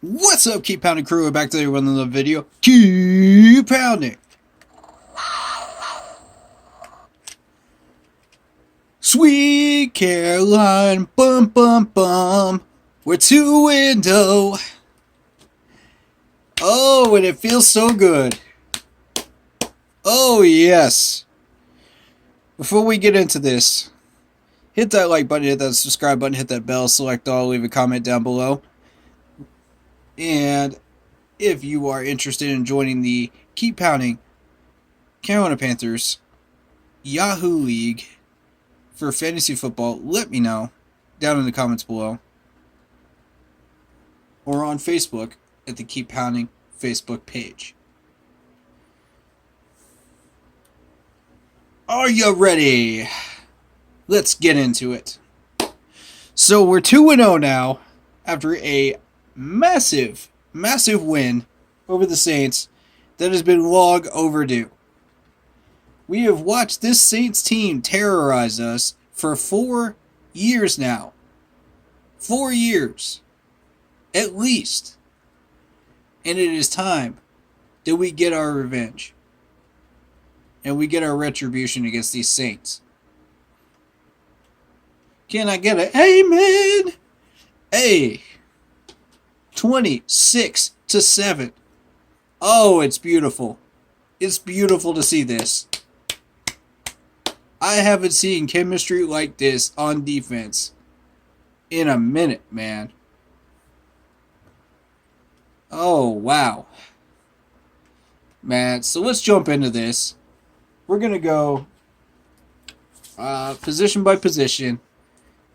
What's up, Keep Pounding crew? We're back today with another video. Keep pounding. Sweet Caroline, bum bum bum. We're 2-0. Oh, and it feels so good. Oh yes. Before we get into this, hit that like button, hit that subscribe button, hit that bell, select all, leave a comment down below. And if you are interested in joining the Keep Pounding Carolina Panthers Yahoo League for fantasy football, let me know down in the comments below. Or on Facebook at the Keep Pounding Facebook page. Are you ready? Let's get into it. So we're 2-0 now after a massive win over the Saints that has been long overdue. We have watched this Saints team terrorize us for 4 years now. 4 years. At least. And it is time that we get our revenge. And we get our retribution against these Saints. Can I get an amen? Hey. 26-7. Oh, it's beautiful. It's beautiful to see this. I haven't seen chemistry like this on defense in a minute, man. Oh, wow. Man, so let's jump into this. We're going to go position by position.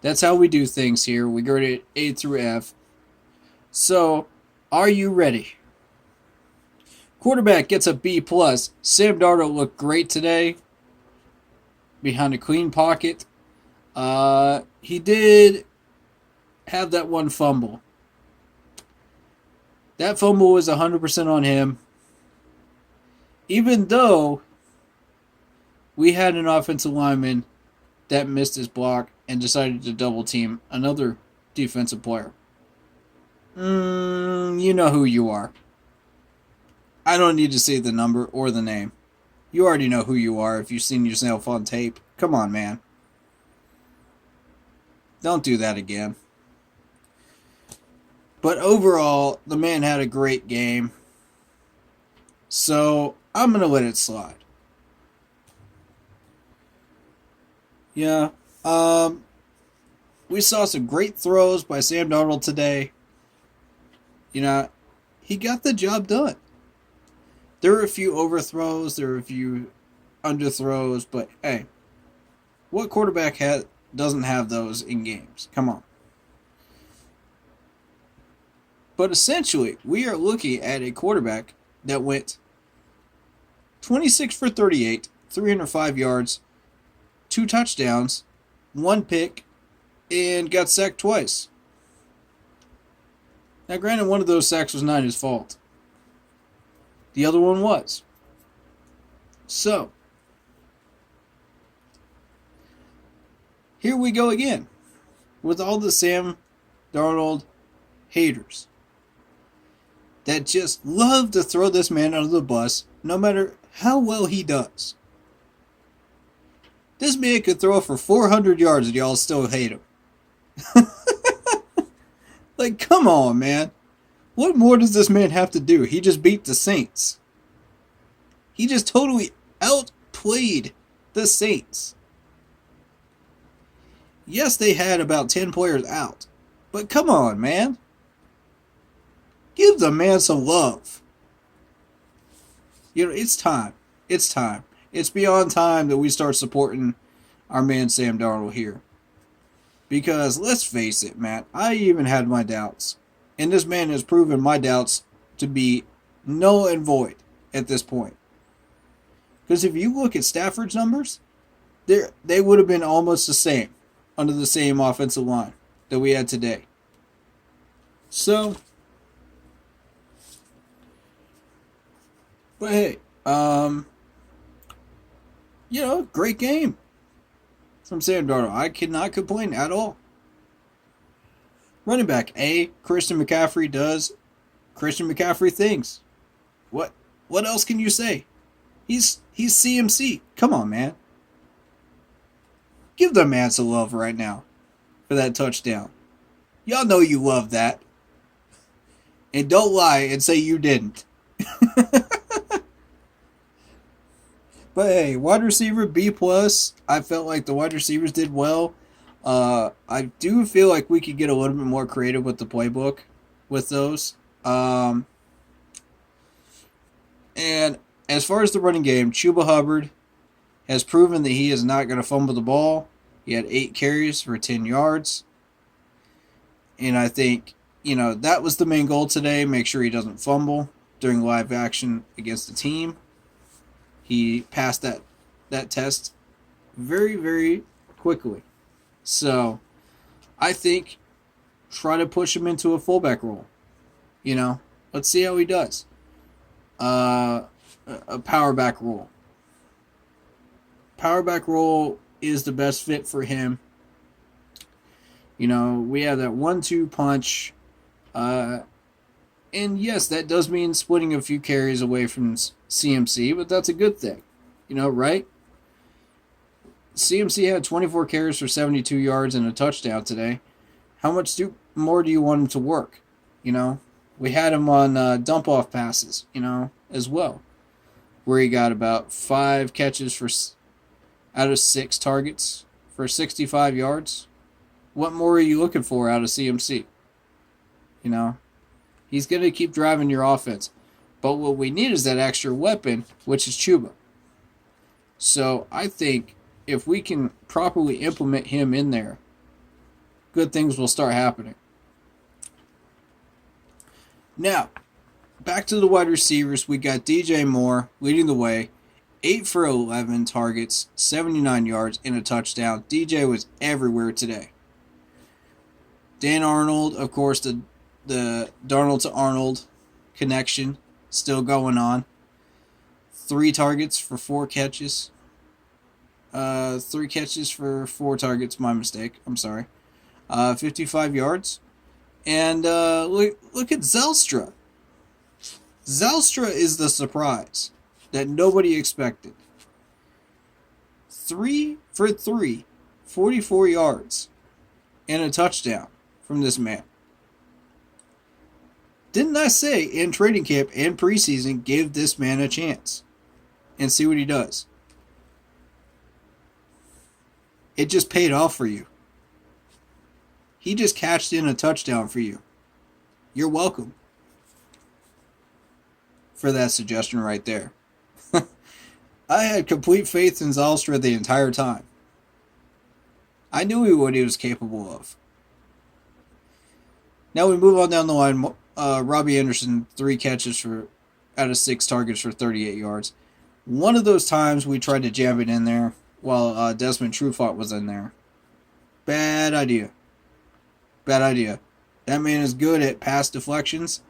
That's how we do things here. We go to A through F. So, are you ready? Quarterback gets a B+. Sam Darnold looked great today. Behind a clean pocket. He did have that one fumble. That fumble was 100% on him. Even though we had an offensive lineman that missed his block and decided to double team another defensive player. You know who you are. I don't need to say the number or the name. You already know who you are if you've seen yourself on tape. Come on, man. Don't do that again. But overall, the man had a great game. So, I'm going to let it slide. Yeah. We saw some great throws by Sam Darnold today. You know, he got the job done. There were a few overthrows, there were a few underthrows, but hey, what quarterback doesn't have those in games? Come on. But essentially, we are looking at a quarterback that went 26 for 38, 305 yards, 2 touchdowns, 1 pick, and got sacked twice. Now, granted, one of those sacks was not his fault. The other one was. So, here we go again with all the Sam Darnold haters that just love to throw this man under the bus no matter how well he does. This man could throw for 400 yards and y'all still hate him. Like, come on, man. What more does this man have to do? He just beat the Saints. He just totally outplayed the Saints. Yes, they had about 10 players out. But come on, man. Give the man some love. You know, it's time. It's time. It's beyond time that we start supporting our man Sam Darnold here. Because, let's face it, man, I even had my doubts. And this man has proven my doubts to be null and void at this point. Because if you look at Stafford's numbers, they would have been almost the same under the same offensive line that we had today. So, but hey, you know, great game from Sam Darnold. I cannot complain at all. Running back A, Christian McCaffrey does Christian McCaffrey things. What else can you say? He's CMC. Come on, man. Give the man some love right now for that touchdown. Y'all know you love that. And don't lie and say you didn't. But hey, wide receiver B+. I felt like the wide receivers did well. I do feel like we could get a little bit more creative with the playbook with those. And as far as the running game, Chuba Hubbard has proven that he is not going to fumble the ball. He had 8 carries for 10 yards. And I think, that was the main goal today. Make sure he doesn't fumble during live action against the team. He passed that test very, very quickly. So, I think try to push him into a fullback role. Let's see how he does. A power back role. Power back role is the best fit for him. We have that 1-2 punch. And yes, that does mean splitting a few carries away from CMC, but that's a good thing. Right? CMC had 24 carries for 72 yards and a touchdown today. How much more do you want him to work? We had him on dump-off passes, as well, where he got about 5 catches out of 6 targets for 65 yards. What more are you looking for out of CMC? He's going to keep driving your offense. But what we need is that extra weapon, which is Chuba. So I think if we can properly implement him in there, good things will start happening. Now, back to the wide receivers. We got DJ Moore leading the way. 8 for 11 targets, 79 yards, and a touchdown. DJ was everywhere today. Dan Arnold, of course, the Darnold to Arnold connection still going on. 3 targets for 4 catches. 3 catches for 4 targets, my mistake. I'm sorry. 55 yards. And look at Zylstra. Zylstra is the surprise that nobody expected. 3 for 3, 44 yards, and a touchdown from this man. Didn't I say in training camp and preseason, give this man a chance and see what he does? It just paid off for you. He just cashed in a touchdown for you. You're welcome for that suggestion right there. I had complete faith in Zylstra the entire time. I knew what he was capable of. Now we move on down the line. Robbie Anderson, 3 catches out of 6 targets for 38 yards. One of those times we tried to jam it in there while Desmond Trufant was in there. Bad idea. Bad idea. That man is good at pass deflections,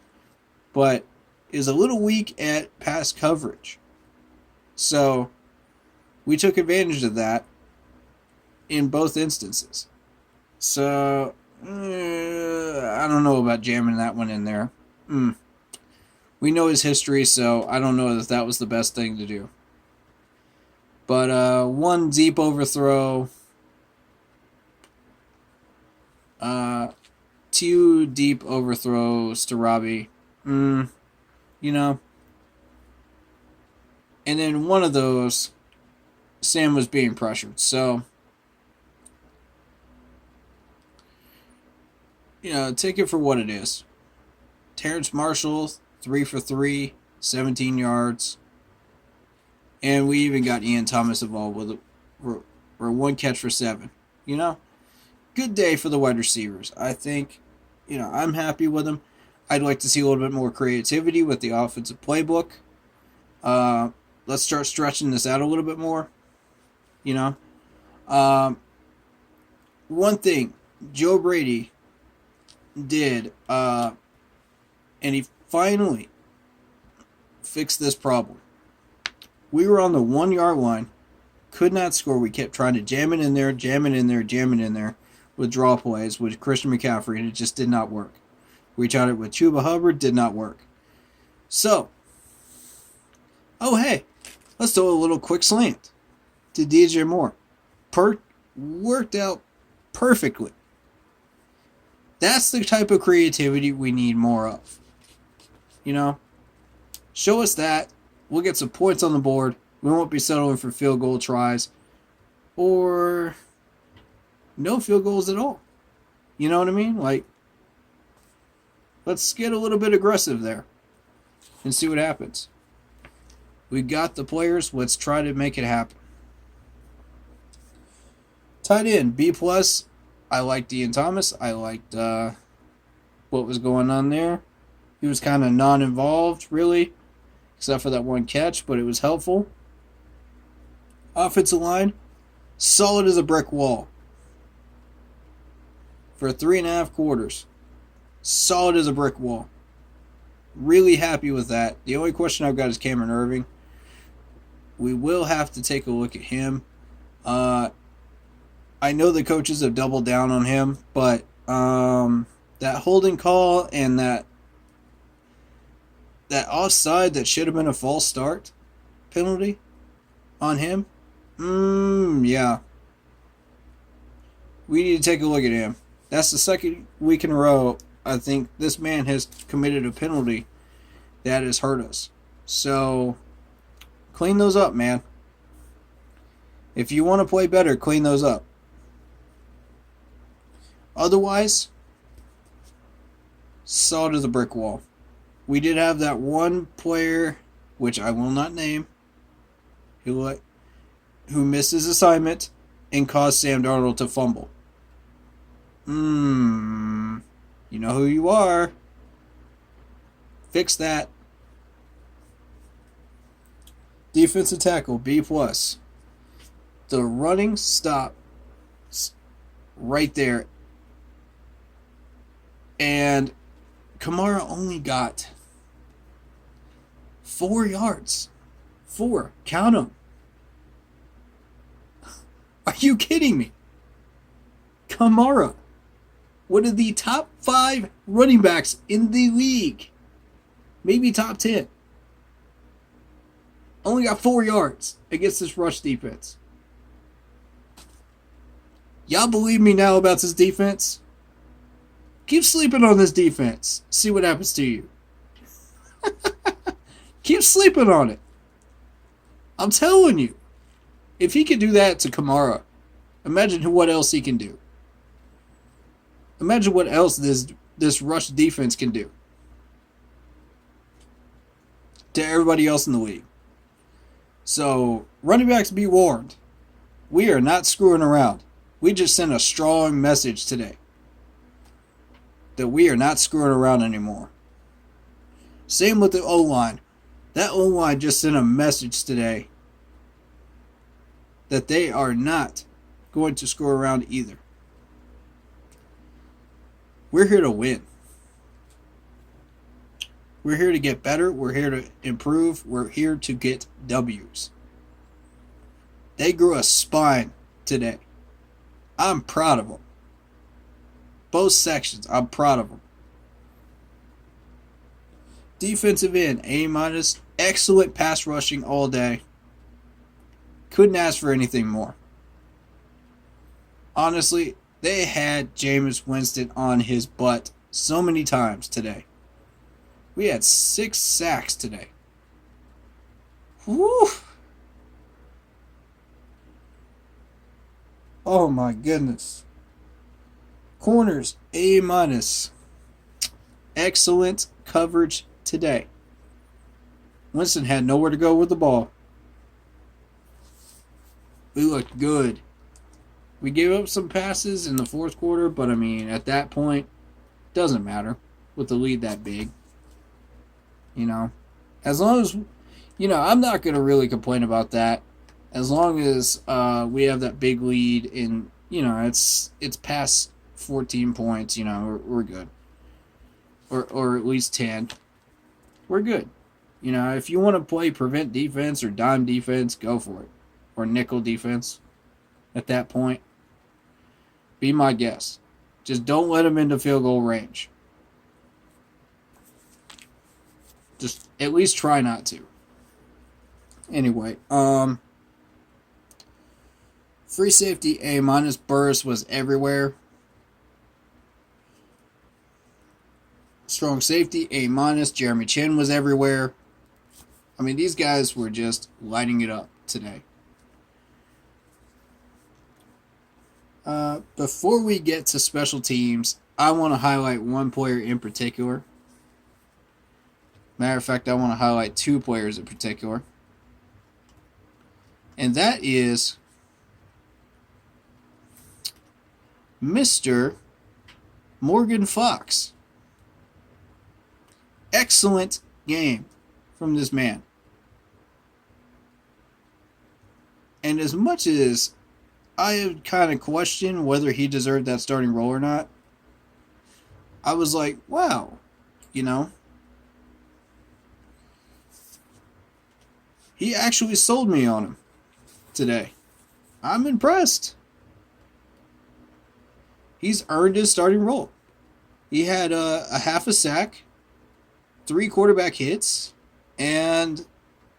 but is a little weak at pass coverage. So we took advantage of that in both instances. So I don't know about jamming that one in there. We know his history, so I don't know that was the best thing to do. But 1 deep overthrow, 2 deep overthrows to Robbie. And then one of those, Sam was being pressured. So, take it for what it is. Terrence Marshall, 3 for 3, 17 yards. And we even got Ian Thomas involved with for 1 catch for 7. Good day for the wide receivers. I think, I'm happy with them. I'd like to see a little bit more creativity with the offensive playbook. Let's start stretching this out a little bit more. One thing Joe Brady did, and he finally fixed this problem. We were on the 1-yard line, could not score. We kept trying to jam it in there with draw plays with Christian McCaffrey, and it just did not work. We tried it with Chuba Hubbard, did not work. So, oh hey, let's throw a little quick slant to DJ Moore. Worked out perfectly. That's the type of creativity we need more of. You know, show us that. We'll get some points on the board. We won't be settling for field goal tries or no field goals at all. You know what I mean? Like, let's get a little bit aggressive there and see what happens. We got the players. Let's try to make it happen. Tight end, B+. I liked Ian Thomas. I liked what was going on there. He was kind of non-involved, really, except for that one catch, but it was helpful. Offensive line, solid as a brick wall. For 3.5 quarters. Solid as a brick wall. Really happy with that. The only question I've got is Cameron Irving. We will have to take a look at him. I know the coaches have doubled down on him, but that holding call and that offside that should have been a false start penalty on him, yeah. We need to take a look at him. That's the second week in a row I think this man has committed a penalty that has hurt us. So, clean those up, man. If you want to play better, clean those up. Otherwise, solid as a brick wall. We did have that one player, which I will not name, who missed his assignment and caused Sam Darnold to fumble. You know who you are. Fix that. Defensive tackle, B+. The running stop right there. And Kamara only got 4 yards. 4. Count them. Are you kidding me? Kamara, one of the top 5 running backs in the league. Maybe top 10. Only got 4 yards against this rush defense. Y'all believe me now about this defense? Keep sleeping on this defense. See what happens to you. Keep sleeping on it. I'm telling you. If he can do that to Kamara, imagine what else he can do. Imagine what else this rush defense can do to everybody else in the league. So, running backs, be warned. We are not screwing around. We just sent a strong message today that we are not screwing around anymore. Same with the O-line. That O-line just sent a message today that they are not going to screw around either. We're here to win. We're here to get better. We're here to improve. We're here to get W's. They grew a spine today. I'm proud of them. Both sections, I'm proud of them. Defensive end, A-. Excellent pass rushing all day. Couldn't ask for anything more. Honestly, they had Jameis Winston on his butt so many times today. We had 6 sacks today. Woo! Oh my goodness. Corners, A-. Excellent coverage today. Winston had nowhere to go with the ball. We looked good. We gave up some passes in the fourth quarter, but I mean, at that point, doesn't matter with the lead that big. You know, as long as, you know, I'm not going to really complain about that. As long as we have that big lead and, you know, it's past 14 points, you know, we're good. Or at least 10. We're good. You know, if you want to play prevent defense or dime defense, go for it. Or nickel defense at that point. Be my guest. Just don't let them into field goal range. Just at least try not to. Anyway, free safety A minus. Burris was everywhere. Strong safety A minus. Jeremy Chin was everywhere. I mean, these guys were just lighting it up today. Before we get to special teams, I want to highlight one player in particular. Matter of fact, I want to highlight two players in particular. And that is Mr. Morgan Fox. Excellent game from this man. And as much as I kind of questioned whether he deserved that starting role or not, I was like, wow, you know, he actually sold me on him today. I'm impressed. He's earned his starting role. He had a half a sack, 3 quarterback hits, and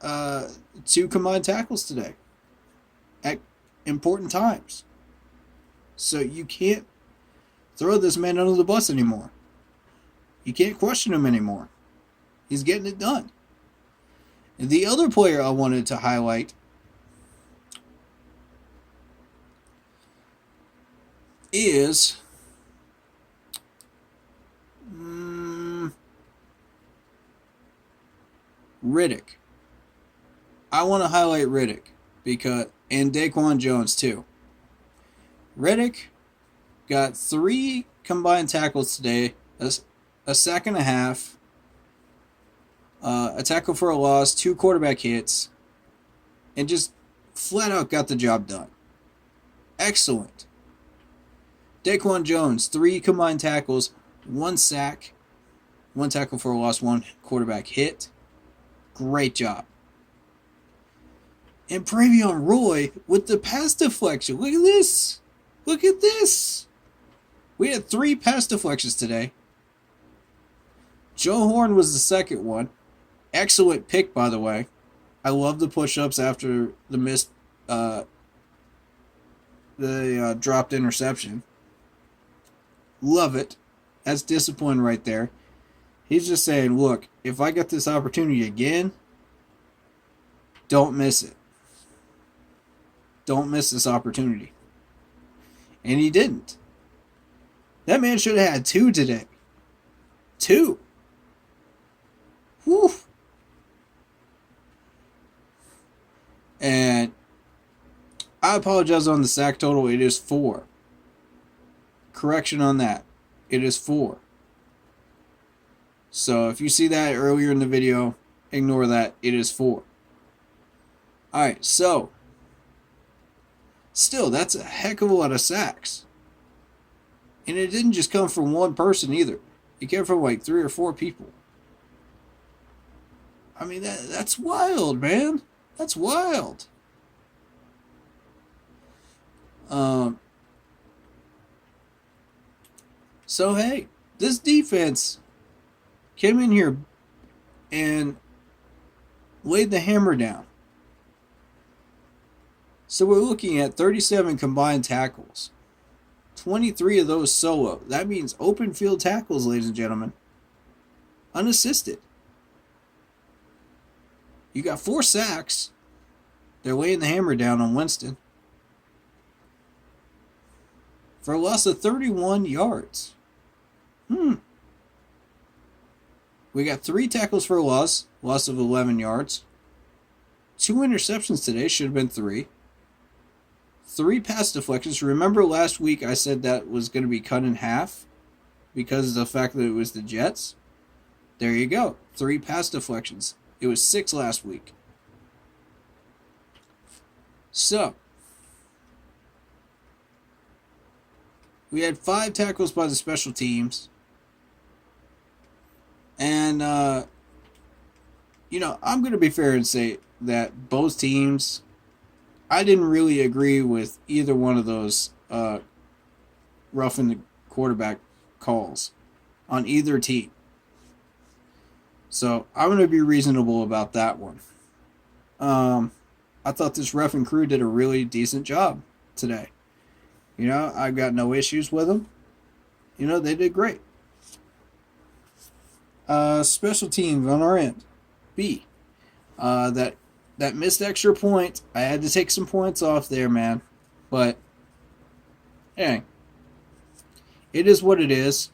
2 combined tackles today at important times. So you can't throw this man under the bus anymore. You can't question him anymore. He's getting it done. And the other player I wanted to highlight is Riddick. I want to highlight Riddick and Daquan Jones too. Riddick got 3 combined tackles today, a sack and a half, a tackle for a loss, 2 quarterback hits, and just flat out got the job done. Excellent. Daquan Jones, 3 combined tackles, 1 sack, 1 tackle for a loss, 1 quarterback hit. Great job. And Pravion Roy with the pass deflection. Look at this. Look at this. We had 3 pass deflections today. Joe Horn was the second one. Excellent pick, by the way. I love the push-ups after the missed, dropped interception. Love it. That's discipline right there. He's just saying, look, if I get this opportunity again, don't miss it. Don't miss this opportunity. And he didn't. That man should have had 2 today. 2. Whew. And I apologize on the sack total. It is 4. Correction on that. It is 4. So if you see that earlier in the video, ignore that. It is 4. Alright, so still, that's a heck of a lot of sacks. And it didn't just come from one person either. It came from like 3 or 4 people. I mean, that's wild, man. That's wild. So, hey, this defense came in here and laid the hammer down. So we're looking at 37 combined tackles. 23 of those solo. That means open field tackles, ladies and gentlemen. Unassisted. You got 4 sacks. They're laying the hammer down on Winston. For a loss of 31 yards. We got 3 tackles for a loss of 11 yards. 2 interceptions today, should have been 3. 3 pass deflections. Remember last week I said that was going to be cut in half because of the fact that it was the Jets? There you go. 3 pass deflections. It was 6 last week. So, we had 5 tackles by the special teams. And, I'm going to be fair and say that both teams, I didn't really agree with either one of those roughing the quarterback calls on either team. So I'm going to be reasonable about that one. I thought this ref and crew did a really decent job today. I've got no issues with them. They did great. Special teams on our end. B. That missed extra point. I had to take some points off there, man. But, hey, it is what it is.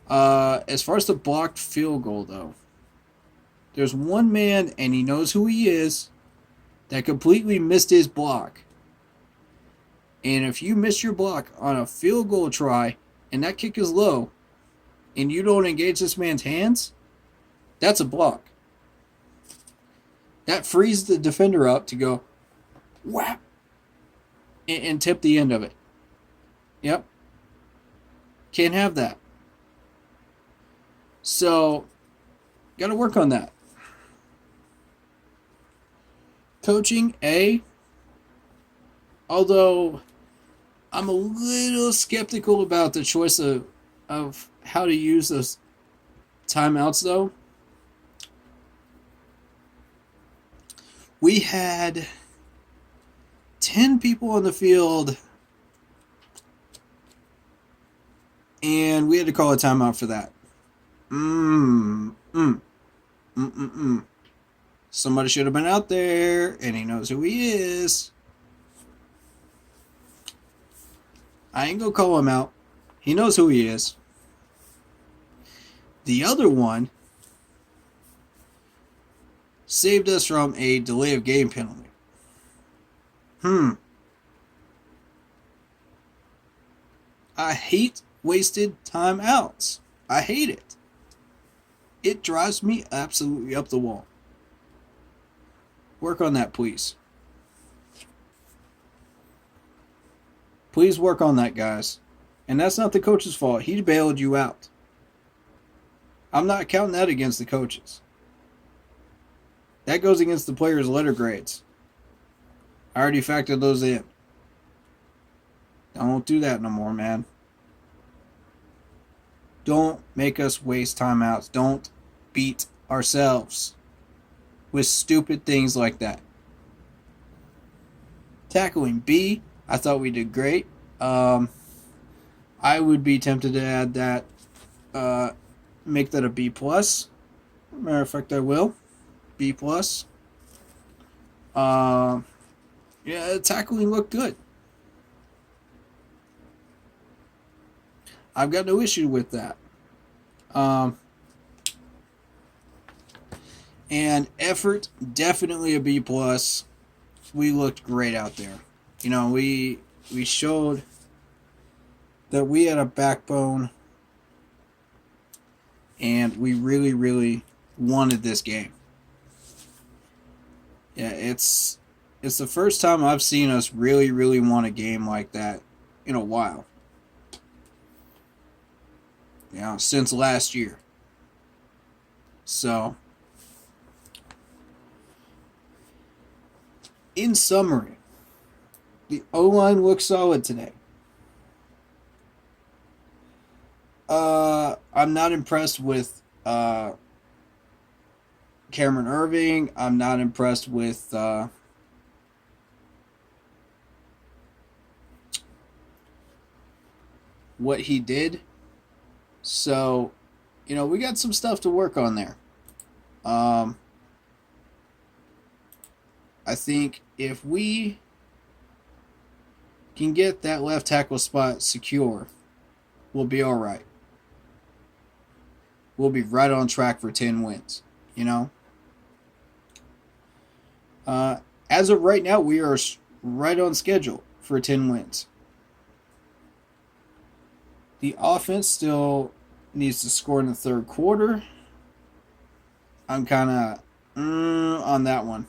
As far as the blocked field goal, though, there's one man, and he knows who he is, that completely missed his block. And if you miss your block on a field goal try, and that kick is low, and you don't engage this man's hands, that's a block. That frees the defender up to go, whap, and tip the end of it. Yep. Can't have that. So, got to work on that. Coaching, A. Although, I'm a little skeptical about the choice of how to use those timeouts, though. We had 10 people on the field, and we had to call a timeout for that. Somebody should have been out there, and he knows who he is. I ain't gonna call him out. He knows who he is. The other one saved us from a delay of game penalty. I hate wasted timeouts. I hate it. It drives me absolutely up the wall. Work on that, please. Please work on that, guys. And that's not the coach's fault. He bailed you out. I'm not counting that against the coaches. That goes against the players' letter grades. I already factored those in. Don't do that no more, man. Don't make us waste timeouts. Don't beat ourselves with stupid things like that. Tackling, B. I thought we did great. I would be tempted to add that, make that a B+. Matter of fact, I will. B+. Yeah, tackling looked good. I've got no issue with that. And effort, definitely a B+. We looked great out there. We showed that we had a backbone, and we really, really wanted this game. Yeah, it's the first time I've seen us really, really want a game like that in a while. Since last year. So, in summary, the O-line looks solid today. I'm not impressed with Cameron Irving. I'm not impressed with what he did. So, we got some stuff to work on there. I think if we can get that left tackle spot secure, we'll be all right. We'll be right on track for 10 wins, As of right now, we are right on schedule for 10 wins. The offense still needs to score in the third quarter. I'm kind of on that one.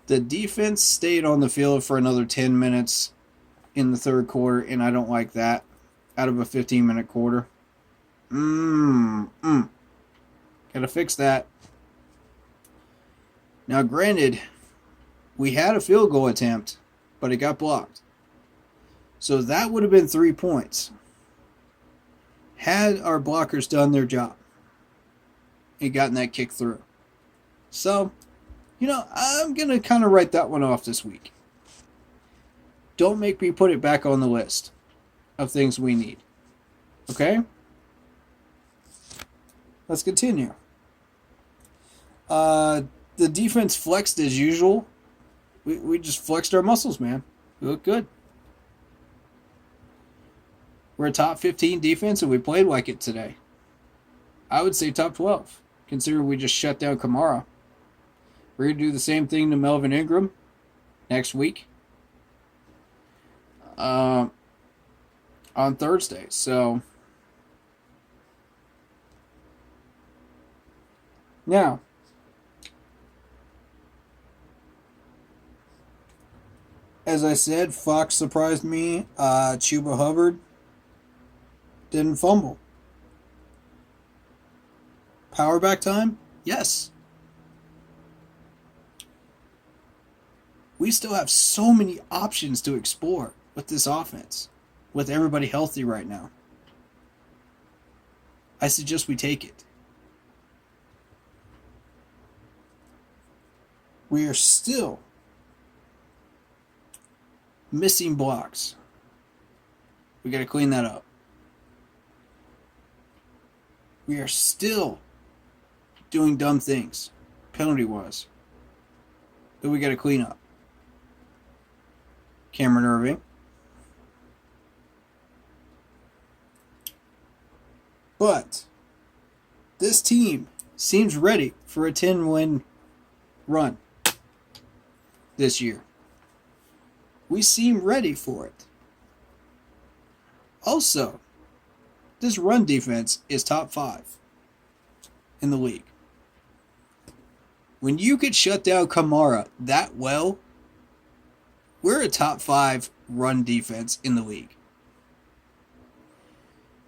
The defense stayed on the field for another 10 minutes in the third quarter, and I don't like that out of a 15-minute quarter. Gotta fix that. Now, granted, we had a field goal attempt, but it got blocked. So that would have been 3 points had our blockers done their job. and gotten that kick through. So, I'm going to kind of write that one off this week. Don't make me put it back on the list of things we need. Okay? Let's continue. The defense flexed as usual. We just flexed our muscles, man. We look good. We're a top 15 defense, and we played like it today. I would say top 12, considering we just shut down Kamara. We're going to do the same thing to Melvin Ingram next week on Thursday. So, now, as I said, Fox surprised me. Chuba Hubbard didn't fumble. Power back time? Yes. We still have so many options to explore with this offense, with everybody healthy right now. I suggest we take it. We are still missing blocks. We got to clean that up. We are still doing dumb things, penalty-wise, that we got to clean up. Cameron Irving. But this team seems ready for a 10-win run this year. We seem ready for it. Also, this run defense is top 5 in the league. When you could shut down Kamara that well, we're a top 5 run defense in the league.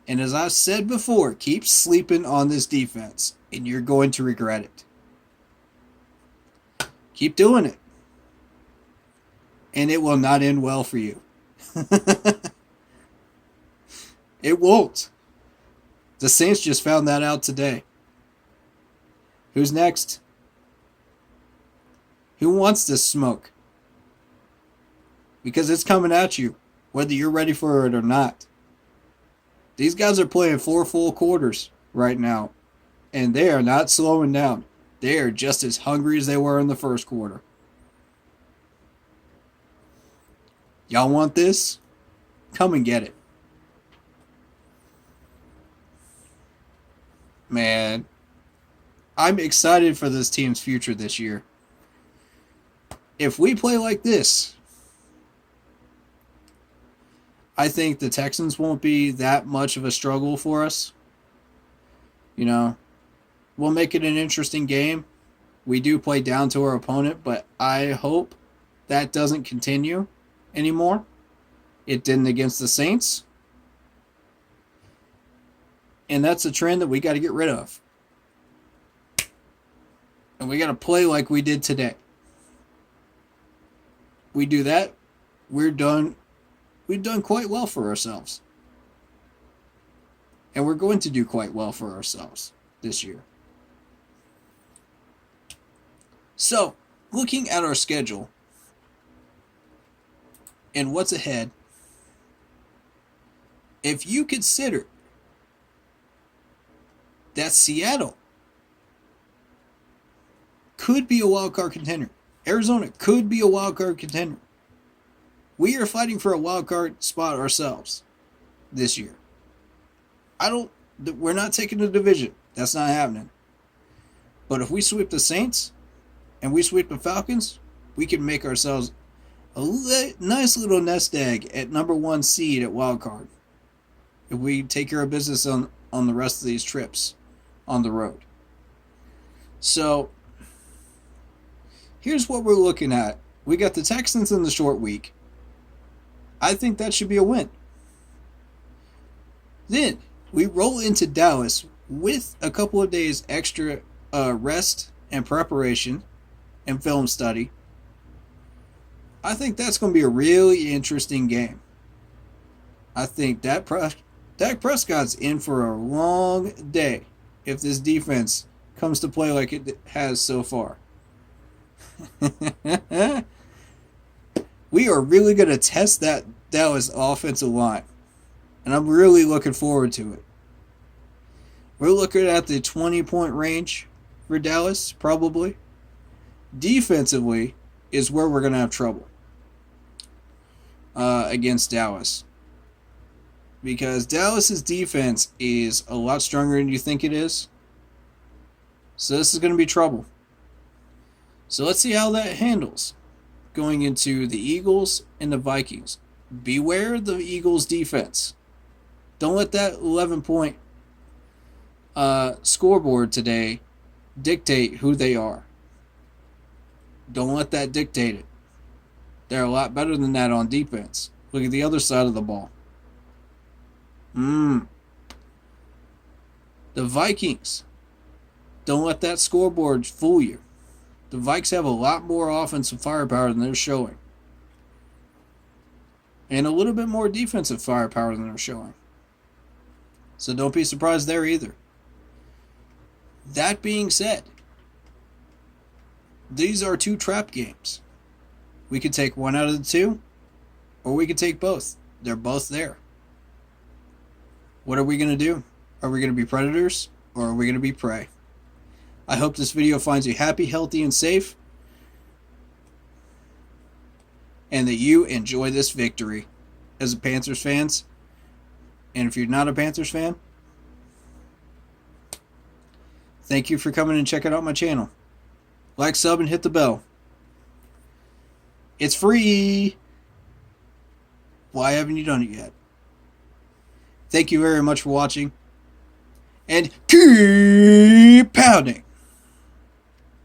And as I've said before, keep sleeping on this defense, and you're going to regret it. Keep doing it. And it will not end well for you. It won't. The Saints just found that out today. Who's next? Who wants this smoke? Because it's coming at you, whether you're ready for it or not. These guys are playing 4 full quarters right now, and they are not slowing down. They are just as hungry as they were in the first quarter. Y'all want this? Come and get it. Man, I'm excited for this team's future this year. If we play like this, I think the Texans won't be that much of a struggle for us. We'll make it an interesting game. We do play down to our opponent, but I hope that doesn't continue anymore. It didn't against the Saints. And that's a trend that we got to get rid of. And we got to play like we did today. We do that, we're done. We've done quite well for ourselves. And we're going to do quite well for ourselves this year. So, looking at our schedule and what's ahead, if you consider that Seattle could be a wild card contender, Arizona could be a wild card contender, we are fighting for a wild card spot ourselves this year. We're not taking the division. That's not happening. But if we sweep the Saints and we sweep the Falcons, we can make ourselves a nice little nest egg at number 1 seed at wild card. If we take care of business on the rest of these trips on the road. So, here's what we're looking at. We got the Texans in the short week. I think that should be a win. Then we roll into Dallas with a couple of days extra rest and preparation and film study. I think that's going to be a really interesting game. I think Dak Prescott's in for a long day if this defense comes to play like it has so far. We are really going to test that Dallas offensive line. And I'm really looking forward to it. We're looking at the 20-point range for Dallas, probably. Defensively is where we're going to have trouble against Dallas. Because Dallas's defense is a lot stronger than you think it is. So this is going to be trouble. So let's see how that handles going into the Eagles and the Vikings. Beware the Eagles' defense. Don't let that 11-point scoreboard today dictate who they are. Don't let that dictate it. They're a lot better than that on defense. Look at the other side of the ball. The Vikings. Don't let that scoreboard fool you. The Vikes have a lot more offensive firepower than they're showing. And a little bit more defensive firepower than they're showing. So don't be surprised there either. That being said, these are two trap games. We could take one out of the two, or we could take both. They're both there. What are we going to do? Are we going to be predators, or are we going to be prey? I hope this video finds you happy, healthy, and safe, and that you enjoy this victory as a Panthers fans. And if you're not a Panthers fan, thank you for coming and checking out my channel. Like, sub, and hit the bell. It's free. Why haven't you done it yet? Thank you very much for watching. And keep pounding.